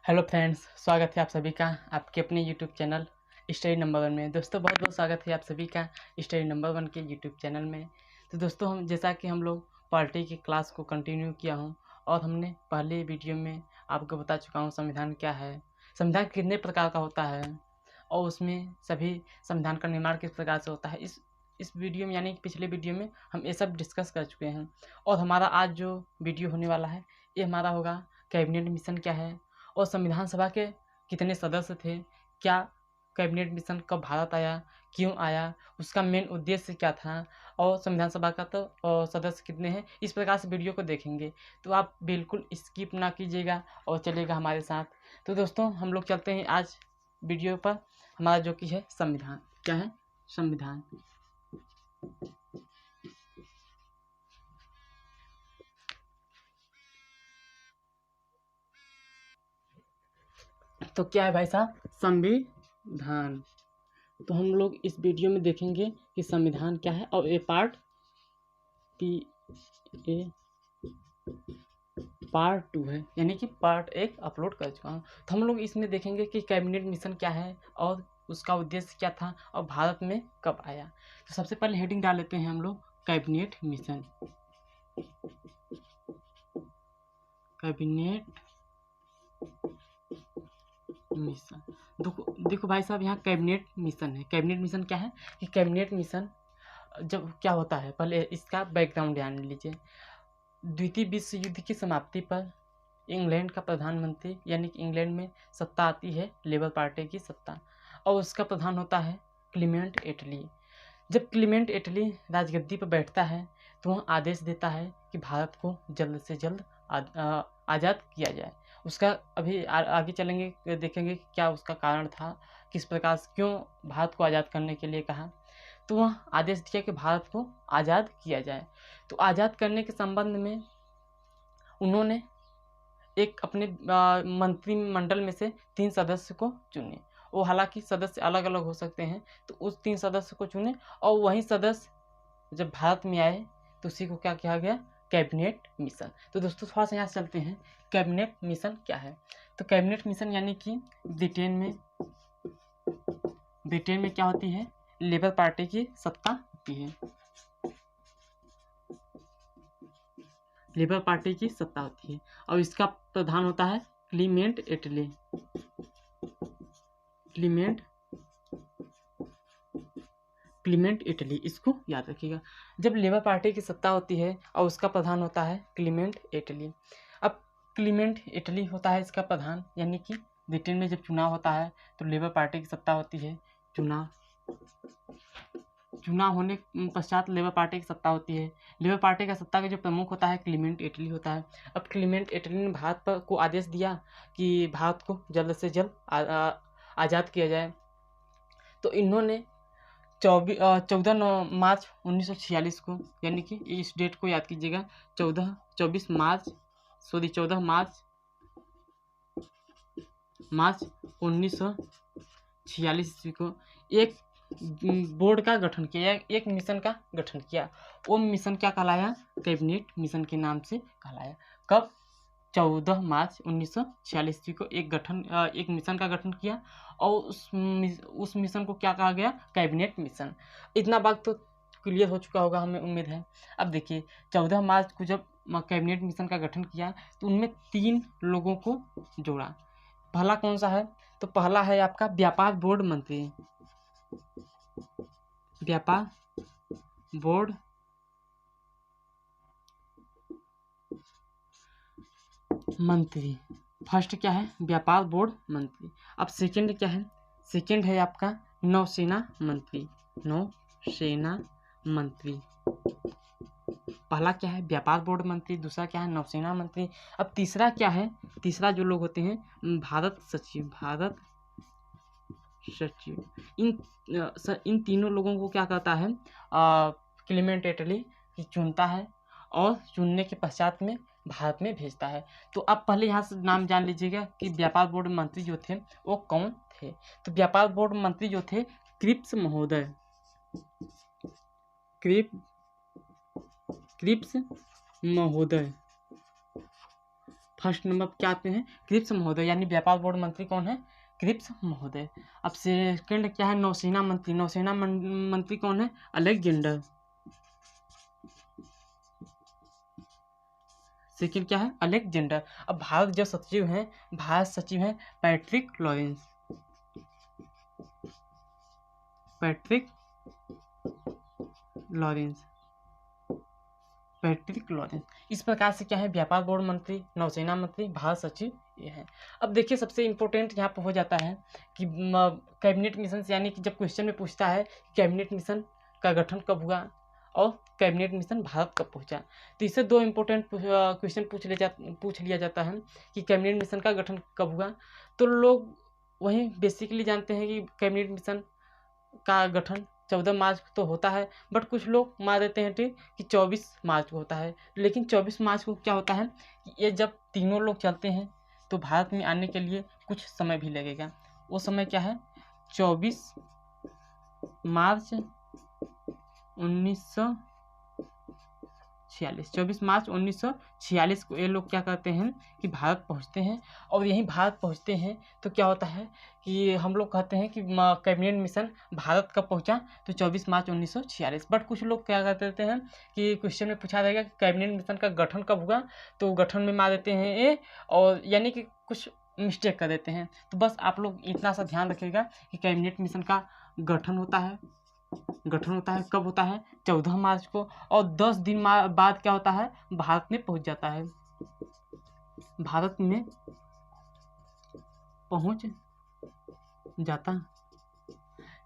Hello friends, स्वागत है आप सभी का आपके अपने यूट्यूब चैनल स्टडी नंबर 1 में। दोस्तों बहुत बहुत स्वागत है आप सभी का स्टडी नंबर 1 के यूट्यूब चैनल में। तो दोस्तों हम लोग पॉलिटी की क्लास को कंटिन्यू किया हूं और हमने पहले वीडियो में आपको बता चुका हूं संविधान क्या है, संविधान कितने प्रकार का होता है और उसमें सभी संविधान का निर्माण किस प्रकार से होता है। इस वीडियो में यानी कि पिछले वीडियो में हम ये सब डिस्कस कर चुके हैं और हमारा आज जो वीडियो होने वाला है ये हमारा होगा कैबिनेट मिशन क्या है और संविधान सभा के कितने सदस्य थे, क्या कैबिनेट मिशन कब भारत आया, क्यों आया, उसका मेन उद्देश्य क्या था और संविधान सभा का तो सदस्य कितने हैं। इस प्रकार से वीडियो को देखेंगे तो आप बिल्कुल स्किप ना कीजिएगा और चलेगा हमारे साथ। तो दोस्तों हम लोग चलते हैं आज वीडियो पर। हमारा जो कि है संविधान क्या है, संविधान। तो क्या है भाई साहब, संविधान। तो हम लोग इस वीडियो में देखेंगे कि संविधान क्या है और ये पार्ट पार्ट 2 है, यानी कि पार्ट 1 अपलोड कर चुका हूँ। तो हम लोग इसमें देखेंगे कि कैबिनेट मिशन क्या है और उसका उद्देश्य क्या था और भारत में कब आया। तो सबसे पहले हेडिंग डाल लेते हैं हम लोग कैबिनेट मिशन। कैबिनेट मिशन देखो भाई साहब, यहाँ कैबिनेट मिशन है। कैबिनेट मिशन क्या है कि कैबिनेट मिशन जब क्या होता है, पहले इसका बैकग्राउंड जान लीजिए। द्वितीय विश्व युद्ध की समाप्ति पर इंग्लैंड का प्रधानमंत्री, यानी कि इंग्लैंड में सत्ता आती है लेबर पार्टी की सत्ता और उसका प्रधान होता है क्लीमेंट एटली। जब क्लीमेंट एटली राजगद्दी पर बैठता है तो वह आदेश देता है कि भारत को जल्द से जल्द आज़ाद किया जाए। उसका अभी आगे चलेंगे, देखेंगे कि क्या उसका कारण था, किस प्रकार से क्यों भारत को आज़ाद करने के लिए कहा। तो वह आदेश दिया कि भारत को आज़ाद किया जाए। तो आज़ाद करने के संबंध में उन्होंने एक अपने मंत्रिमंडल में से 3 सदस्य को चुने। वो हालांकि सदस्य अलग अलग हो सकते हैं, तो उस 3 सदस्य को चुने और वही सदस्य जब भारत में आए तो उसी को क्या किया गया, कैबिनेट मिशन। तो दोस्तों थोड़ा सा यहाँ से चलते हैं, कैबिनेट मिशन क्या है। तो कैबिनेट मिशन यानी कि ब्रिटेन में क्या होती है, लेबर पार्टी की सत्ता होती है। लेबर पार्टी की सत्ता होती है और इसका प्रधान होता है क्लीमेंट एटली। क्लीमेंट एटली, इसको याद रखिएगा। जब लेबर पार्टी की सत्ता होती है और उसका प्रधान होता है क्लीमेंट एटली। अब क्लीमेंट एटली होता है इसका प्रधान, यानी कि ब्रिटेन में जब चुनाव होता है तो लेबर पार्टी की सत्ता होती है। चुनाव होने पश्चात लेबर पार्टी की सत्ता होती है। लेबर पार्टी का सत्ता का जो प्रमुख होता है क्लीमेंट एटली होता है। अब क्लीमेंट एटली ने भारत पर को आदेश दिया कि भारत को जल्द से जल्द आज़ाद किया जाए। तो इन्होंने 14 मार्च 1946 को, यानी कि इस डेट को याद कीजिएगा, 14 मार्च 1946 ईस्वी को एक बोर्ड का गठन किया, एक मिशन का गठन किया। वो मिशन क्या कहलाया, कैबिनेट मिशन के नाम से कहलाया। कब, 14 मार्च 1946 ईस्वी को एक मिशन का गठन किया और उस मिशन को क्या कहा गया, कैबिनेट मिशन। इतना बात तो क्लियर हो चुका होगा, हमें उम्मीद है। अब देखिए 14 मार्च को जब कैबिनेट मिशन का गठन किया तो उनमें 3 लोगों को जोड़ा। पहला कौन सा है, तो पहला है आपका व्यापार बोर्ड मंत्री। व्यापार बोर्ड मंत्री, फर्स्ट क्या है, व्यापार बोर्ड मंत्री। अब सेकंड क्या है, सेकंड है आपका नौसेना मंत्री। नौसेना मंत्री, पहला क्या है व्यापार बोर्ड मंत्री, दूसरा क्या है नौसेना मंत्री। अब तीसरा क्या है, तीसरा जो लोग होते हैं भारत सचिव। इन तीनों लोगों को क्या कहता है, क्लीमेंट एटली चुनता है और चुनने के पश्चात में भारत में भेजता है। तो अब पहले यहाँ से नाम जान लीजिएगा कि व्यापार बोर्ड मंत्री जो थे वो कौन थे। तो व्यापार बोर्ड मंत्री जो थे क्रिप्स महोदय, क्रिप्स महोदय। फर्स्ट नंबर पर क्या आते हैं, क्रिप्स महोदय, यानी व्यापार बोर्ड मंत्री कौन है, क्रिप्स महोदय। अब सेकंड क्या है, नौसेना मंत्री, नौसेना मंत्री कौन है, अलेक्जेंडर। सेकंड क्या है, अलेक्जेंडर। अब भारत जो सचिव हैं, भारत सचिव हैं Patrick Lawrence, Patrick Lawrence, Patrick Lawrence. इस प्रकार से क्या है, व्यापार बोर्ड मंत्री, नौसेना मंत्री, भारत सचिव, ये है। अब देखिए सबसे इम्पोर्टेंट यहाँ पर हो जाता है कि कैबिनेट मिशन, यानी कि जब क्वेश्चन में पूछता है कैबिनेट मिशन का गठन कब हुआ और कैबिनेट मिशन भारत कब पहुंचा, तो इससे दो इम्पोर्टेंट क्वेश्चन पूछ लिया जाता है कि कैबिनेट मिशन का गठन कब हुआ। तो लोग वहीं बेसिकली जानते हैं कि कैबिनेट मिशन का गठन 14 मार्च को तो होता है, बट कुछ लोग मान देते हैं ठीक कि 24 मार्च को होता है। लेकिन 24 मार्च को क्या होता है कि ये जब तीनों लोग चलते हैं तो भारत में आने के लिए कुछ समय भी लगेगा। वो समय क्या है, 24 मार्च 1946, 24 मार्च 1946 को ये लोग क्या करते हैं कि भारत पहुंचते हैं। और यहीं भारत पहुंचते हैं तो क्या होता है कि हम लोग कहते हैं कि कैबिनेट मिशन भारत कब पहुंचा, तो 24 मार्च 1946। बट कुछ लोग क्या कर देते हैं कि क्वेश्चन में पूछा रहेगा कि कैबिनेट मिशन का गठन कब हुआ, तो गठन में मार देते हैं ए, और यानी कि कुछ मिस्टेक कर देते हैं। तो बस आप लोग इतना सा ध्यान रखिएगा कि कैबिनेट मिशन का गठन होता है कब होता है, 14 मार्च को, और 10 दिन बाद क्या होता है, भारत में पहुंच जाता है, भारत में पहुंच जाता,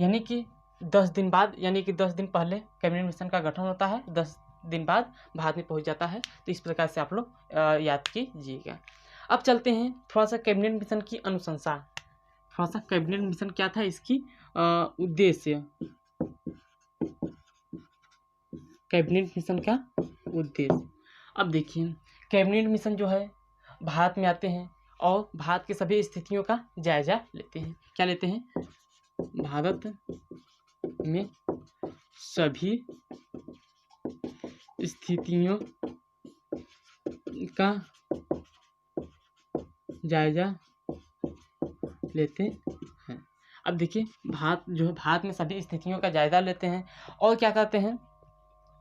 यानी कि 10 दिन बाद, यानी कि 10 दिन पहले कैबिनेट मिशन का गठन होता है, 10 दिन बाद भारत में पहुंच जाता है। तो इस प्रकार से आप लोग याद कीजिएगा। अब चलते हैं थोड़ा सा कैबिनेट मिशन की अनुशंसा, थोड़ा सा कैबिनेट मिशन क्या था, इसकी उद्देश्य, कैबिनेट मिशन का उद्देश्य। अब देखिए कैबिनेट मिशन जो है भारत में आते हैं और भारत की सभी स्थितियों का जायजा लेते हैं। क्या लेते हैं, भारत में सभी स्थितियों का जायजा लेते हैं। अब देखिए भारत जो है, भारत में सभी स्थितियों का जायजा लेते हैं और क्या करते हैं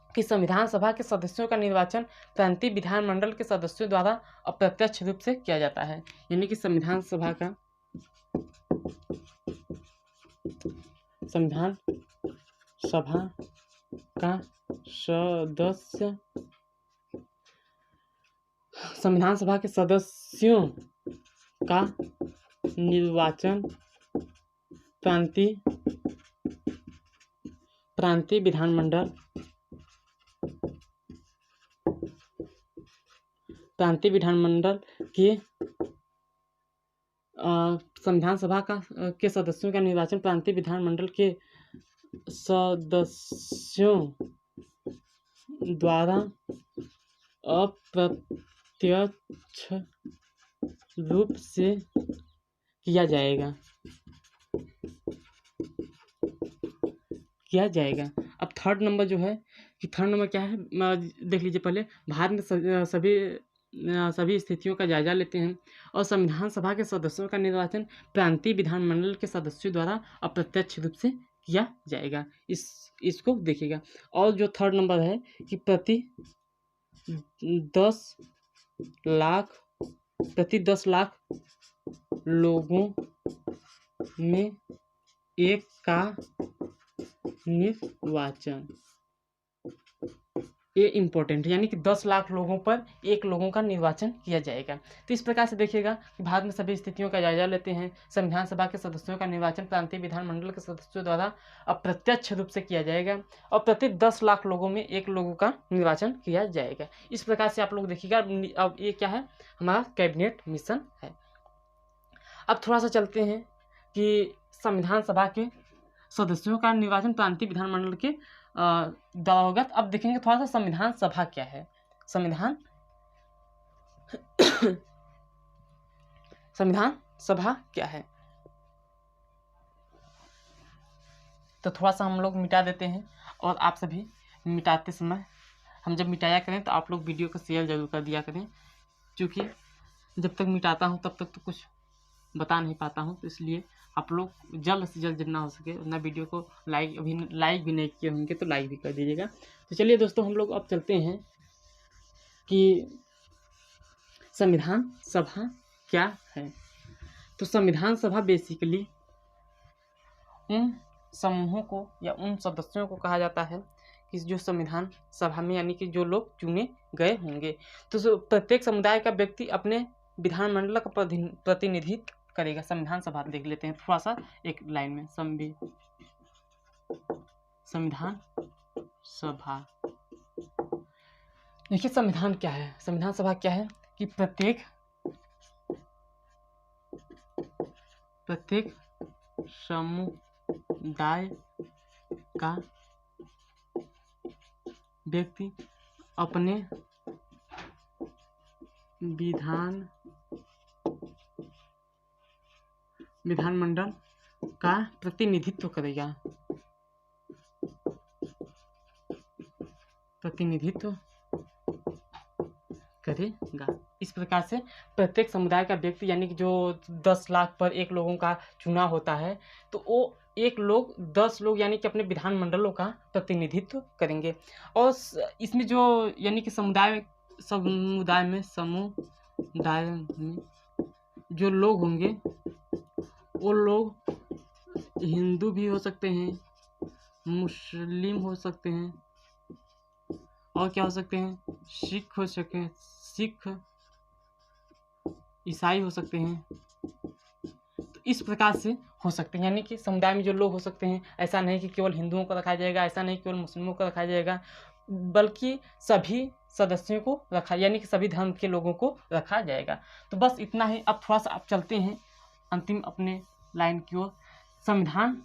कि संविधान सभा के सदस्यों का निर्वाचन प्रांतीय विधानमंडल के सदस्यों द्वारा अप्रत्यक्ष रूप से किया जाता है। यानी कि संविधान सभा का सदस्य, संविधान सभा के सदस्यों का निर्वाचन प्रांतीय विधानमंडल के संविधान सभा के सदस्यों का निर्वाचन प्रांतीय विधानमंडल के सदस्यों द्वारा अप्रत्यक्ष रूप से किया जाएगा। अब थर्ड नंबर जो है कि थर्ड नंबर क्या है, देख लीजिए पहले, भारत में सभी स्थितियों का जायजा लेते हैं और संविधान सभा के सदस्यों का निर्वाचन प्रांतीय विधानमंडल के सदस्यों द्वारा अप्रत्यक्ष रूप से किया जाएगा। इसको देखिएगा। और जो थर्ड नंबर है कि प्रति 10 लाख लोगों में एक का निर्वाचन, ये इम्पोर्टेंट है, यानी कि 10 लाख लोगों पर एक लोगों का निर्वाचन किया जाएगा। तो इस प्रकार से देखिएगा कि भारत में सभी स्थितियों का जायजा लेते हैं, संविधान सभा के सदस्यों का निर्वाचन प्रांतीय विधानमंडल के सदस्यों द्वारा अप्रत्यक्ष रूप से किया जाएगा और प्रति 10 लाख लोगों में एक लोगों का निर्वाचन किया जाएगा। इस प्रकार से आप लोग देखिएगा। अब ये क्या है, हमारा कैबिनेट मिशन है। अब थोड़ा सा चलते हैं कि संविधान सभा के सदस्यों का निर्वाचन प्रांतीय विधानमंडल के द्वारा होगा। अब देखेंगे थोड़ा सा संविधान सभा क्या है। संविधान सभा क्या है, तो थोड़ा सा हम लोग मिटा देते हैं और आप सभी मिटाते समय, हम जब मिटाया करें तो आप लोग वीडियो को शेयर जरूर कर दिया करें, क्योंकि जब तक मिटाता हूँ तब तक तो कुछ बता नहीं पाता हूँ, तो इसलिए आप लोग जल्द से जल्द जितना हो सके उतना वीडियो को लाइक भी नहीं किए होंगे तो लाइक भी कर दीजिएगा। तो चलिए दोस्तों, हम लोग अब चलते हैं कि संविधान सभा क्या है। तो संविधान सभा बेसिकली उन समूहों को या उन सदस्यों को कहा जाता है कि जो संविधान सभा में, यानी कि जो लोग चुने गए होंगे, तो प्रत्येक समुदाय का व्यक्ति अपने विधानमंडल का प्रतिनिधित्व करेगा। संविधान सभा देख लेते हैं थोड़ा सा एक लाइन में। संविधान सभा, देखिए संविधान क्या है, संविधान सभा क्या है कि प्रत्येक समुदाय का व्यक्ति अपने विधानमंडल का प्रतिनिधित्व करेगा। इस प्रकार से प्रत्येक समुदाय का व्यक्ति, यानी कि जो 10 लाख पर 1 लोगों का चुनाव होता है, तो वो 1 लोग 10 लोग यानी कि अपने विधानमंडलों का प्रतिनिधित्व करेंगे। और इसमें जो यानी कि समुदाय में जो लोग होंगे वो लोग हिंदू भी हो सकते हैं, मुस्लिम हो सकते हैं, और क्या हो सकते हैं, सिख ईसाई हो सकते हैं। तो इस प्रकार से हो सकते हैं, यानी कि समुदाय में जो लोग हो सकते हैं, ऐसा नहीं कि केवल हिंदुओं को रखा जाएगा, ऐसा नहीं केवल मुस्लिमों को रखा जाएगा, बल्कि सभी सदस्यों को रखा, यानी कि सभी धर्म के लोगों को रखा जाएगा। तो बस इतना ही। अब थोड़ा सा आप चलते हैं अंतिम अपने लाइन की ओर। संविधान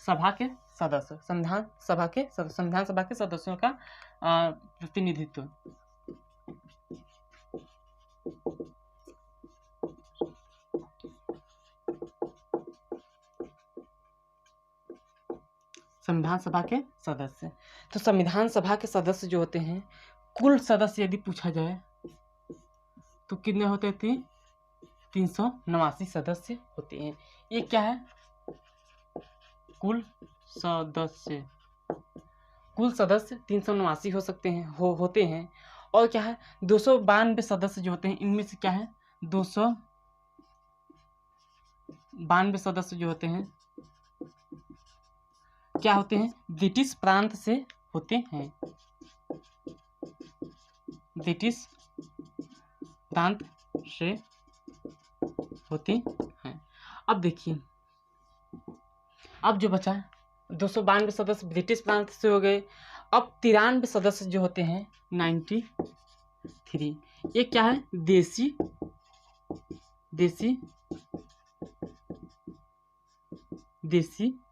सभा के सदस्य, संविधान सभा के सदस्यों का प्रतिनिधित्व। संविधान सभा के सदस्य, तो संविधान सभा के सदस्य जो होते हैं, कुल सदस्य यदि पूछा जाए तो कितने होते थे, 389 सदस्य होते हैं। ये क्या है, कुल सदस्य 389 हो सकते हैं, होते हैं। और क्या है, 292 सदस्य जो होते हैं, इनमें से क्या है, 292 सदस्य जो होते हैं क्या होते हैं, ब्रिटिश प्रांत से होते हैं। ब्रिटिश प्रांत से होते हैं। अब देखिए, अब जो बचा 292 सदस्य ब्रिटिश प्रांत से हो गए। अब 93 सदस्य जो होते हैं, 93, ये क्या है, देसी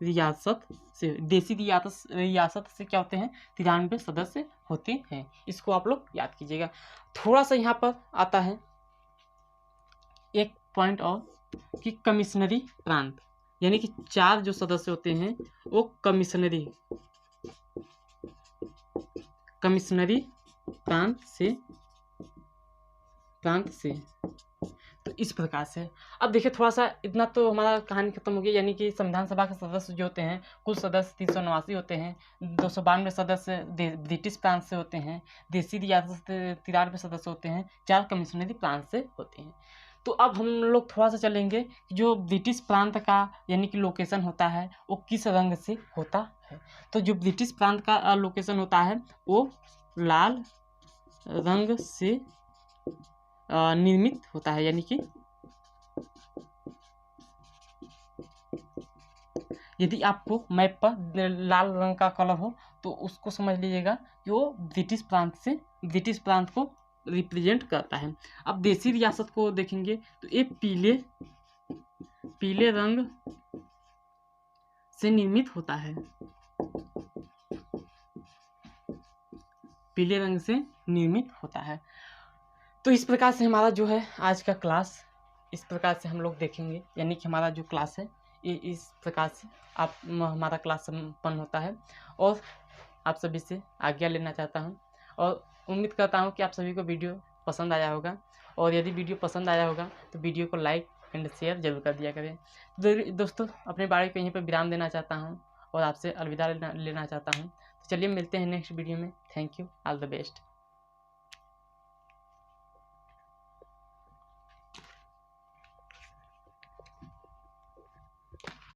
रियासत से क्या होते हैं, 93 सदस्य होते हैं। इसको आप लोग याद कीजिएगा। थोड़ा सा यहाँ पर आता है एक पॉइंट और कि कमिश्नरी प्रांत, यानी कि 4 जो सदस्य होते हैं वो कमिश्नरी प्रांत से तो इस प्रकार से। अब देखिए थोड़ा सा, इतना तो हमारा कहानी खत्म हो गई। यानी कि संविधान सभा के सदस्य जो होते हैं, कुल सदस्य 389 होते हैं, 292 सदस्य ब्रिटिश प्रांत से होते हैं, देसी रियासत से 93 सदस्य होते हैं, 4 कमिश्नरी प्रांत से होते हैं। तो अब हम लोग थोड़ा सा चलेंगे जो ब्रिटिश प्रांत का यानी कि लोकेशन होता है वो किस रंग से होता है। तो जो ब्रिटिश प्रांत का लोकेशन होता है वो लाल रंग से निर्मित होता है। यानी कि यदि आपको मैप पर लाल रंग का कलर हो तो उसको समझ लीजिएगा कि वो ब्रिटिश प्रांत को रिप्रेजेंट करता है। अब देसी रियासत को देखेंगे तो ये पीले रंग से निर्मित होता है। पीले रंग से निर्मित होता है। तो इस प्रकार से हमारा जो है आज का क्लास इस प्रकार से हम लोग देखेंगे। यानी कि हमारा जो क्लास है ये इस प्रकार से हमारा क्लास संपन्न होता है। और आप सभी से आज्ञा लेना चाहता हूँ और उम्मीद करता हूँ कि आप सभी को वीडियो पसंद आया होगा। और यदि वीडियो पसंद आया होगा तो वीडियो को लाइक एंड शेयर जरूर कर दिया करें। तो दोस्तों अपने बारे को यहीं पर विराम देना चाहता हूँ और आपसे अलविदा लेना चाहता हूँ। तो चलिए मिलते हैं नेक्स्ट वीडियो में। Thank you, all the best.